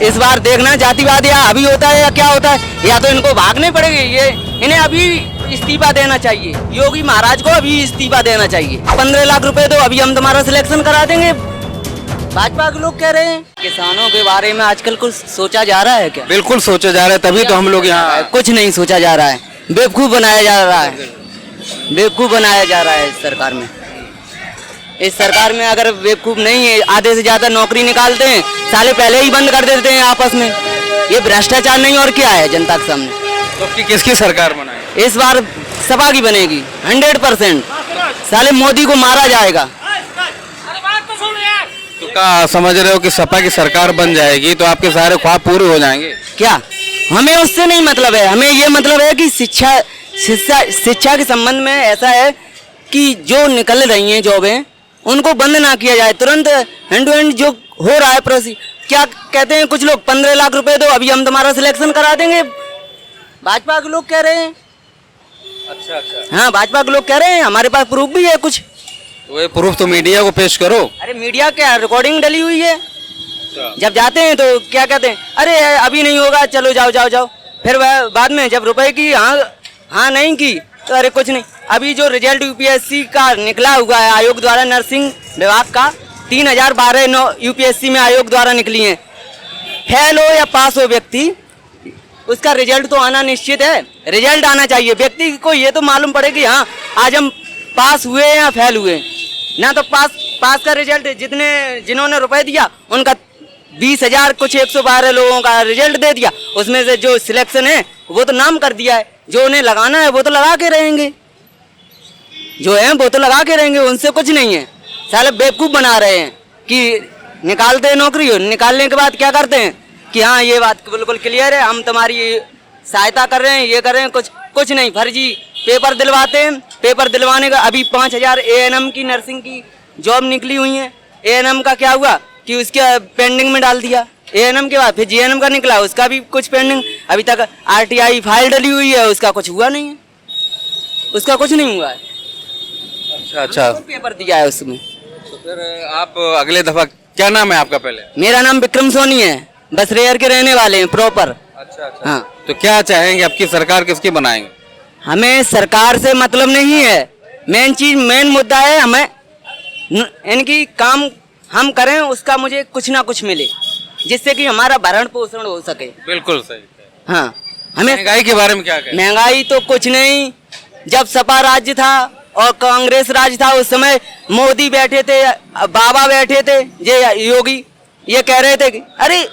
इस बार देखना जातिवाद या अभी होता है या क्या होता है, या तो इनको भागने पड़ेंगे, ये इन्हें अभी इस्तीफा देना चाहिए। योगी महाराज को अभी इस्तीफा देना चाहिए। 15 लाख रुपए दो, अभी हम तुम्हारा सिलेक्शन करा देंगे। भाजपा के लोग कह रहे हैं। किसानों के बारे में आजकल कुछ सोचा जा रहा है क्या? बिल्कुल सोचा जा रहा है, तभी तो हम लोग यहाँ। कुछ नहीं सोचा जा रहा है, बेवकूफ बनाया जा रहा है, बेवकूफ बनाया जा रहा है इस सरकार में। इस सरकार में अगर बेवकूफ नहीं है, आधे से ज्यादा नौकरी निकालते हैं, साले पहले ही बंद कर देते हैं आपस में। ये भ्रष्टाचार नहीं और क्या है जनता के सामने। तो आपकी किसकी सरकार बनाए? इस बार सपा की बनेगी 100%। साले मोदी को मारा जाएगा। तो क्या समझ रहे हो कि सपा की सरकार बन जाएगी तो आपके सारे ख्वाब पूरे हो जाएंगे? क्या हमें उससे नहीं मतलब है, हमें ये मतलब है कि शिक्षा के संबंध में ऐसा है कि जो निकल रही हैं जॉबें उनको बंद ना किया जाए तुरंत। हैंड टू हैंड जो हो रहा है प्रोसेस, क्या कहते हैं कुछ लोग 15 लाख रुपए दो, अभी हम तुम्हारा सिलेक्शन करा देंगे। भाजपा के लोग कह रहे हैं। अच्छा। हाँ, भाजपा के लोग कह रहे हैं, हमारे पास प्रूफ भी है कुछ। वो प्रूफ तो मीडिया को पेश करो। अरे मीडिया क्या, रिकॉर्डिंग डली हुई है। जब जाते हैं तो क्या कहते हैं, अरे अभी नहीं होगा, चलो जाओ जाओ जाओ। फिर वह बाद में जब रुपए की हाँ नहीं की तो अरे कुछ नहीं। अभी जो रिजल्ट यूपीएससी का निकला हुआ है आयोग द्वारा, नर्सिंग विभाग का 3012 यूपीएससी में आयोग द्वारा निकली है। फेल हो या पास हो व्यक्ति, उसका रिजल्ट तो आना निश्चित है। रिजल्ट आना चाहिए, व्यक्ति को ये तो मालूम पड़े कि हाँ आज हम पास हुए या फेल हुए। ना तो पास का रिजल्ट जिन्होंने रुपए दिया उनका 20,000 कुछ 112 लोगों का रिजल्ट दे दिया, उसमें से जो सिलेक्शन है वो तो नाम कर दिया है। जो उन्हें लगाना है वो तो लगा के रहेंगे, जो है वो तो लगा के रहेंगे, उनसे कुछ नहीं है। साले बेवकूफ बना रहे हैं कि निकालते हैं नौकरी, निकालने के बाद क्या करते हैं कि हाँ ये बात बिल्कुल क्लियर है, हम तुम्हारी सहायता कर रहे हैं, ये कर रहे हैं। कुछ नहीं, फर्जी पेपर दिलवाते हैं। पेपर दिलवाने का अभी 5,000 एएनएम की नर्सिंग की जॉब निकली हुई है। एएनएम का क्या हुआ कि उसके पेंडिंग में डाल दिया। एएनएम के बाद फिर जीएनएम का निकला, उसका भी कुछ पेंडिंग। अभी तक आरटीआई फाइल डली हुई है, उसका कुछ हुआ नहीं है, उसका कुछ नहीं हुआ है। अच्छा। पेपर दिया है उसमें। तो फिर आप अगले दफा, क्या नाम है आपका पहले? मेरा नाम विक्रम सोनी है, बसरेयर के रहने वाले हैं प्रॉपर। अच्छा। हाँ। तो क्या चाहेंगे, आपकी सरकार किसकी बनाएंगे? हमें सरकार से मतलब नहीं है, मेन मुद्दा है हमें इनकी काम हम करें, उसका मुझे कुछ ना कुछ मिले जिससे कि हमारा भरण पोषण हो सके। बिल्कुल सही। हाँ, हमें महंगाई के बारे में क्या कहें? महंगाई तो कुछ नहीं। जब सपा राज्य था और कांग्रेस राज्य था उस समय मोदी बैठे थे, बाबा बैठे थे, ये योगी ये कह रहे थे कि अरे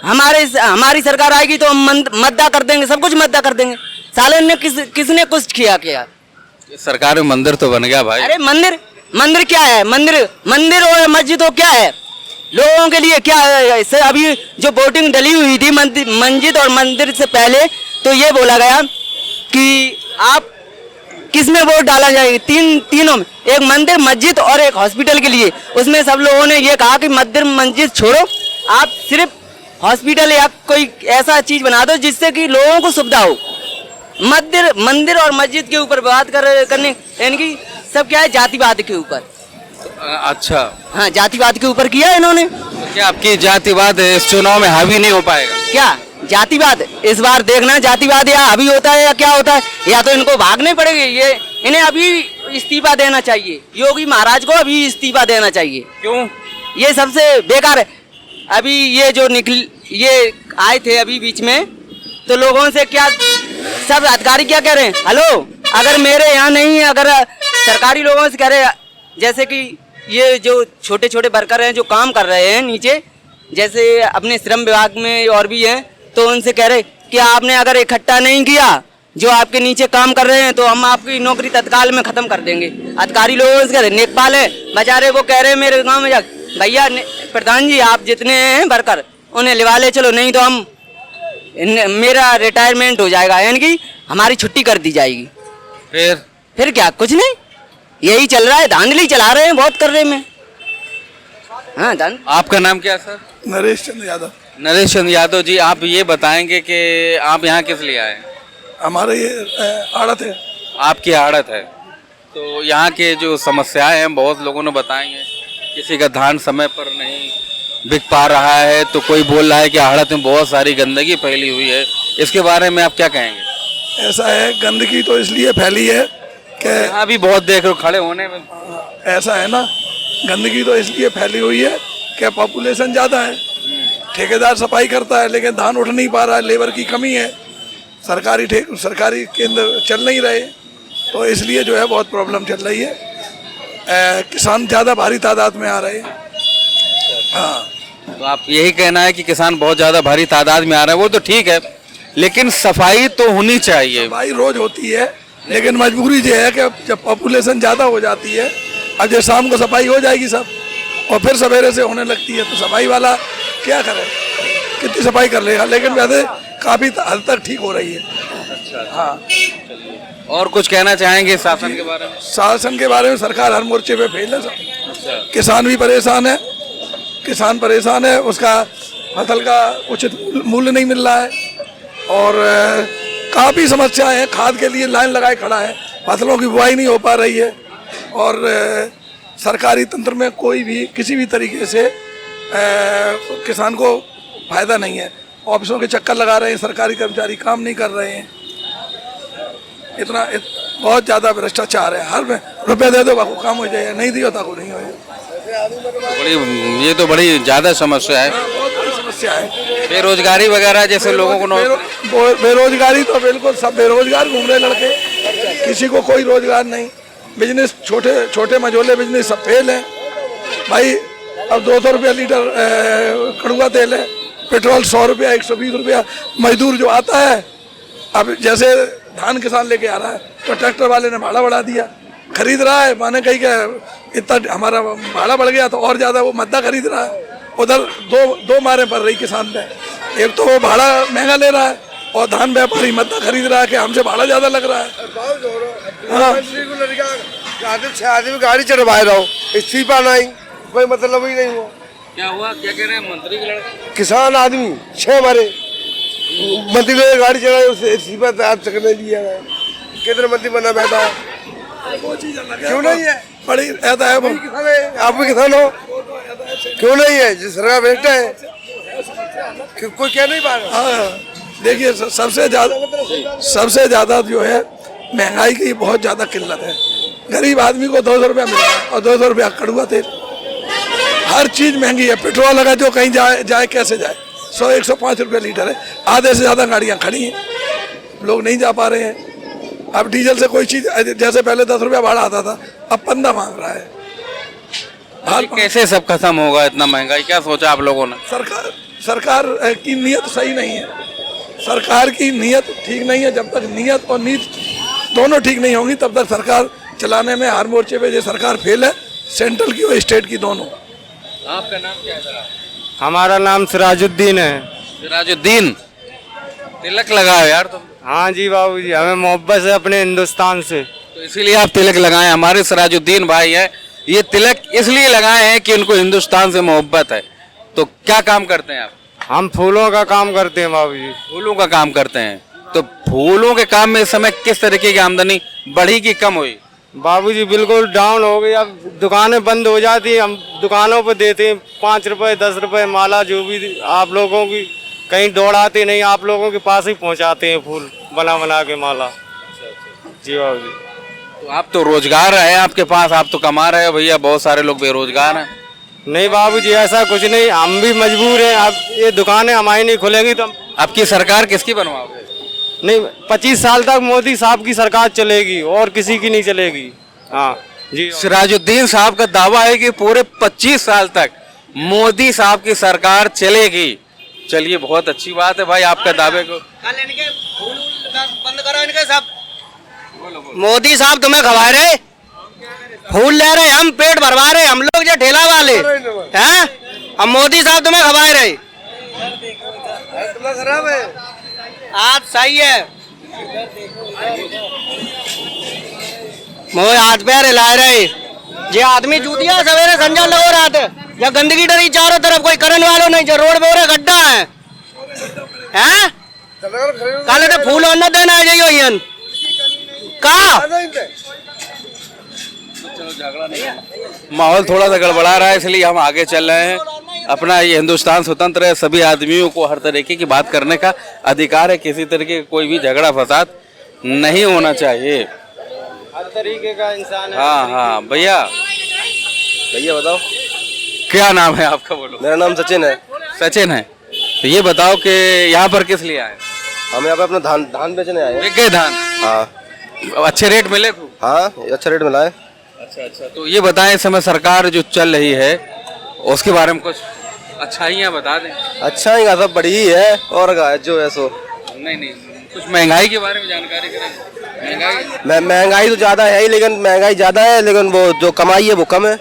हमारी सरकार आएगी तो हम मद्दा कर देंगे, सब कुछ मद्दा कर देंगे। साले ने किसने कुछ किया? सरकार में मंदिर तो बन गया भाई। अरे मंदिर क्या है? मंदिर और मस्जिद हो क्या है लोगों के लिए? क्या है इससे? अभी जो वोटिंग डली हुई थी मस्जिद और मंदिर से पहले तो ये बोला गया कि आप किस में वोट डाला जाएगा, तीनों में, एक मंदिर मस्जिद और एक हॉस्पिटल के लिए। उसमें सब लोगों ने ये कहा कि मंदिर मस्जिद छोड़ो, आप सिर्फ हॉस्पिटल या कोई ऐसा चीज बना दो जिससे कि लोगों को सुविधा हो। मंदिर और मस्जिद के ऊपर बात करने यानी सब क्या है, जातिवाद के ऊपर। अच्छा। हाँ, जातिवाद के ऊपर किया इन्होंने। तो क्या आपकी जातिवाद इस चुनाव में हावी नहीं हो पाएगा? क्या जातिवाद इस बार देखना, जातिवाद या अभी होता है या क्या होता है, या तो इनको भागने पड़ेंगे, ये इन्हें अभी इस्तीफा देना चाहिए। योगी महाराज को अभी इस्तीफा देना चाहिए। क्यों? ये सबसे बेकार है। अभी ये आए थे अभी बीच में, तो लोगों से क्या सब अधिकारी क्या कह रहे हैं, हेलो अगर मेरे यहाँ नहीं है, अगर सरकारी लोगों से कह रहे हैं, जैसे कि ये जो छोटे छोटे वर्कर हैं जो काम कर रहे हैं नीचे, जैसे अपने श्रम विभाग में और भी हैं, तो उनसे कह रहे कि आपने अगर इकट्ठा नहीं किया जो आपके नीचे काम कर रहे हैं तो हम आपकी नौकरी तत्काल में खत्म कर देंगे। अधिकारी लोगों से कह रहे, नेकपाल है बेचारे, वो कह रहे हैं मेरे गाँव में जा, भैया प्रधान जी आप जितने हैं वर्कर उन्हें लिवा ले चलो, नहीं तो हम मेरा रिटायरमेंट हो जाएगा, यानी कि हमारी छुट्टी कर दी जाएगी। फिर क्या? कुछ नहीं, यही चल रहा है, धांधली चला रहे हैं, बहुत कर रहे हैं। हाँ, आपका नाम क्या है सर? नरेश चंद्र यादव। नरेश चंद्र यादव जी, आप ये बताएंगे कि आप यहाँ किस लिए आए? हमारे ये आड़त है। आपकी आड़त है, तो यहाँ के जो समस्याएं हैं बहुत लोगों ने बताई हैं, किसी का धान समय पर नहीं बिक पा रहा है, तो कोई बोल रहा है कि आहड़त में बहुत सारी गंदगी फैली हुई है। इसके बारे में आप क्या कहेंगे? ऐसा है, गंदगी तो इसलिए फैली है कि यहाँ भी बहुत देख रहे हो खड़े होने में। ऐसा है ना, गंदगी तो इसलिए फैली हुई है कि पॉपुलेशन ज़्यादा है, ठेकेदार सफाई करता है लेकिन धान उठ नहीं पा रहा है, लेबर की कमी है, सरकारी केंद्र चल नहीं रहे, तो इसलिए जो है बहुत प्रॉब्लम चल रही है। किसान ज़्यादा भारी तादाद में आ रहे हैं। हाँ, तो आप यही कहना है कि किसान बहुत ज़्यादा भारी तादाद में आ रहे हैं, वो तो ठीक है, लेकिन सफाई तो होनी चाहिए। सफाई रोज होती है, लेकिन मजबूरी ये है कि जब पॉपुलेशन ज़्यादा हो जाती है, अब जब शाम को सफाई हो जाएगी सब और फिर सवेरे से होने लगती है, तो सफाई वाला क्या करे, कितनी सफाई कर लेगा, लेकिन वैसे काफ़ी हद तक ठीक हो रही है। हाँ, और कुछ कहना चाहेंगे शासन के बारे में? शासन के बारे में सरकार हर मोर्चे पे फेल है सब। किसान भी परेशान है, किसान परेशान है, उसका फसल का उचित मूल्य नहीं मिल रहा है और काफ़ी समस्याएं हैं। खाद के लिए लाइन लगाए खड़ा है, फसलों की बुआई नहीं हो पा रही है और सरकारी तंत्र में कोई भी किसी भी तरीके से किसान को फायदा नहीं है। ऑफिसों के चक्कर लगा रहे हैं, सरकारी कर्मचारी काम नहीं कर रहे हैं, बहुत ज़्यादा भ्रष्टाचार है। हर में रुपये दे दो बाको काम हो जाए, नहीं दियो ताको नहीं हो जाए। ये तो बड़ी ज़्यादा समस्या है। बहुत बड़ी समस्या है। बेरोजगारी वगैरह जैसे लोगों को बेरोजगारी तो बिल्कुल सब बेरोजगार घूम रहे लड़के, किसी को कोई रोजगार नहीं। बिजनेस छोटे छोटे मझोले बिजनेस सब फेल हैं भाई। अब 200 रुपया लीटर कड़ुआ तेल है, पेट्रोल 100 रुपया 120 रुपया, मजदूर जो आता है, अब जैसे धान किसान लेके आ रहा है तो ट्रैक्टर वाले ने भाड़ा बढ़ा दिया, खरीद रहा है, माने कहीं का इतना हमारा भाड़ा बढ़ गया तो और ज़्यादा वो मद्दा खरीद रहा है। उधर दो मारे पड़ रही किसान पे, एक तो वो भाड़ा महंगा ले रहा है और धान व्यापारी मद्दा खरीद रहा है कि हमसे भाड़ा ज़्यादा लग रहा है। हाँ, आदमी गाड़ी चढ़वाए रहो, इस्तीफा नहीं, कोई मतलब ही नहीं हुआ। क्या हुआ, क्या कह रहे हैं मंत्री के लड़के? किसान आदमी 6 मारे, मंत्री ने गाड़ी चढ़ाई, उससे इस्तीफा आज तक नहीं लिया है। कितने मंत्री बना बैठा है, क्यों नहीं है? बड़ी ऐसा है वो, आप भी किसान हो, क्यों नहीं है? जिस सरकार बैठा है कोई क्या नहीं पा रहा। हाँ, देखिए सबसे ज़्यादा जो है महंगाई की बहुत ज़्यादा किल्लत है। गरीब आदमी को 200 रुपया मिल रहा है और 200 रुपया कड़ुआ तेल, हर चीज़ महंगी है। पेट्रोल अगर जो कहीं जाए कैसे जाए, 100-105 रुपये लीटर है, आधे से ज़्यादा गाड़ियाँ खड़ी हैं, लोग नहीं जा पा रहे हैं। अब डीजल से कोई चीज़, जैसे पहले 10 रुपया भाड़ा आता था, अब 15 मांग रहा है। कैसे सब खत्म होगा इतना महंगाई, क्या सोचा आप लोगों ने? सरकार की नीयत सही नहीं है, सरकार की नीयत ठीक नहीं है। जब तक नीयत और नीति दोनों ठीक नहीं होंगी तब तक सरकार चलाने में हर मोर्चे पे ये सरकार फेल है, सेंट्रल की और स्टेट की दोनों। आपका नाम क्या है? हमारा नाम सिराजुद्दीन है। सिराजुद्दीन, तिलक लगाओ यार तुम। हाँ जी बाबूजी, हमें मोहब्बत है अपने हिंदुस्तान से, तो इसीलिए आप तिलक लगाए। हमारे सिराजुद्दीन भाई है, ये तिलक इसलिए लगाए हैं कि इनको हिंदुस्तान से मोहब्बत है। तो क्या काम करते हैं आप? हम फूलों का काम करते हैं बाबूजी। फूलों का काम करते हैं, तो फूलों के काम में इस समय किस तरीके की आमदनी बढ़ी कि कम हुई? बाबूजी बिल्कुल डाउन हो गई, अब दुकानें बंद हो जाती हैं, हम दुकानों पर देते हैं 5 रुपए 10 रुपए माला, जो भी आप लोगों की कहीं दौड़ाते नहीं, आप लोगों के पास ही पहुंचाते हैं फूल बना बना के माला। जी बाबूजी। तो आप तो रोजगार है आपके पास, आप तो कमा रहे हो भैया, बहुत सारे लोग बेरोजगार हैं। नहीं बाबूजी, ऐसा कुछ नहीं, हम भी मजबूर हैं। अब ये दुकानें हमारी नहीं खुलेंगी तो आपकी सरकार किसकी बनवाओगे? नहीं, 25 साल तक मोदी साहब की सरकार चलेगी और किसी की नहीं चलेगी। हाँ जी। सिराजुद्दीन साहब का दावा है कि पूरे 25 साल तक मोदी साहब की सरकार चलेगी। चलिए, बहुत अच्छी बात है भाई, आपका दावे को बंद करो इनके सब। मोदी साहब तुम्हें खवा रहे, फूल ले रहे, हम पेट भरवा रहे, हम लोग जो ठेला वाले हैं, अब मोदी साहब तुम्हें खवा रहे। खराब है, आज सही है, मोह हाथ पैर हिला रहे। ये आदमी जूतिया सवेरे संजा लगो रात, या गंदगी डरी चारों तरफ, कोई करन वालों नहीं, जो रोड पे गड्ढा है। काले तो फूल और न देना आ जाइयो माहौल थोड़ा सा गड़बड़ा रहा है, इसलिए हम आगे चल रहे हैं। अपना ये हिंदुस्तान स्वतंत्र है, सभी आदमियों को हर तरीके की बात करने का अधिकार है, किसी तरीके का कोई भी झगड़ा फसाद नहीं होना चाहिए। हर तरीके का इंसान है। हाँ हाँ भैया, भैया बताओ। क्या नाम है आपका? बोलो। मेरा नाम सचिन है। सचिन है। तो ये बताओ कि यहाँ पर किस लिए आए? हम यहाँ पे अपना धान बेचने आए हैं। बिक गए धान? हाँ अच्छे रेट मिले खूब? हाँ, अच्छा रेट मिला है। अच्छा। तो ये बताएं, इस समय सरकार जो चल रही है उसके बारे में कुछ अच्छाइयाँ बता दें। अच्छा ही सब बड़ी ही है और जो है सो। नहीं, कुछ महंगाई के बारे में जानकारी करें। महंगाई तो ज्यादा है ही, लेकिन महंगाई ज्यादा है, लेकिन वो जो कमाई है वो कम है।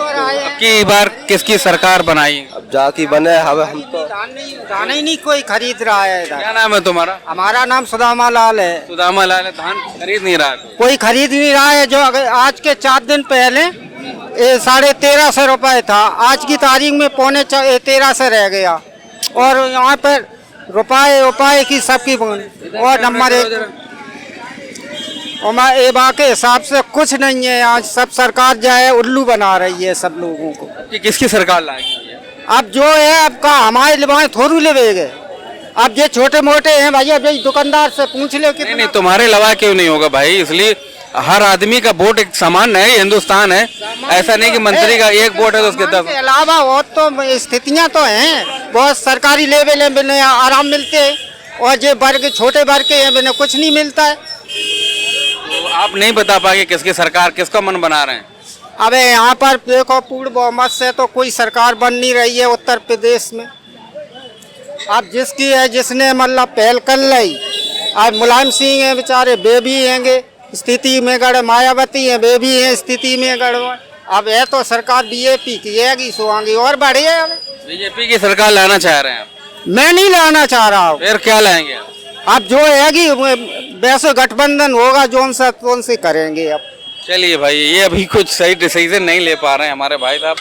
अब की बार किसकी सरकार बनाई? अब जाके बने हम तो धान ही नहीं कोई खरीद रहा है इधर। क्या नाम है तुम्हारा? हमारा नाम सुदामा लाल है। सुदामा लाल है। धान खरीद नहीं रहा कोई? कोई खरीद नहीं रहा है। जो आज के 4 दिन पहले 1350 रुपए था, आज की तारीख में 13.25 रह गया। और यहाँ पर रुपए की सबकी और नंबर 1 एबा के हिसाब से कुछ नहीं है। आज सब सरकार जो है उल्लू बना रही है सब लोगों को। कि किसकी सरकार लाएगी? अब जो है अब का हमारे लिबाए थोड़ी लेवेगे। अब ये छोटे मोटे हैं भाई, अब ये दुकानदार से पूछ ले कि नहीं, तुम्हारे लवा क्यों नहीं होगा भाई? इसलिए हर आदमी का वोट एक समान है, हिंदुस्तान है। ऐसा नहीं कि मंत्री का एक वोट है तो उसके 10। के अलावा और तो स्थितियां तो हैं, बहुत सरकारी लेवल में आराम मिलते हैं, और जो वर्ग छोटे वर्ग के हैं बिना कुछ नहीं मिलता है। तो आप नहीं बता पाएंगे किसकी सरकार, किसका मन बना रहे हैं? अबे यहाँ पर देखो पूर्ण बहुमत से तो कोई सरकार बन नहीं रही है उत्तर प्रदेश में। अब जिसकी है जिसने मतलब पहल कर ली। अब मुलायम सिंह है बेचारे, वे भी हैंगे स्थिति में गड़, मायावती है वे भी हैं स्थिति में गड़बड़। अब है तो सरकार बीजेपी की है, सो आगे और बढ़े। बीजेपी की सरकार लाना चाह रहे हैं आप? मैं नहीं लाना चाह रहा हूँ। फिर क्या लाएंगे आप? अब जो है वैसे गठबंधन होगा जो से करेंगे। अब चलिए भाई, ये अभी कुछ सही डिसीजन नहीं ले पा रहे हैं हमारे भाई साहब।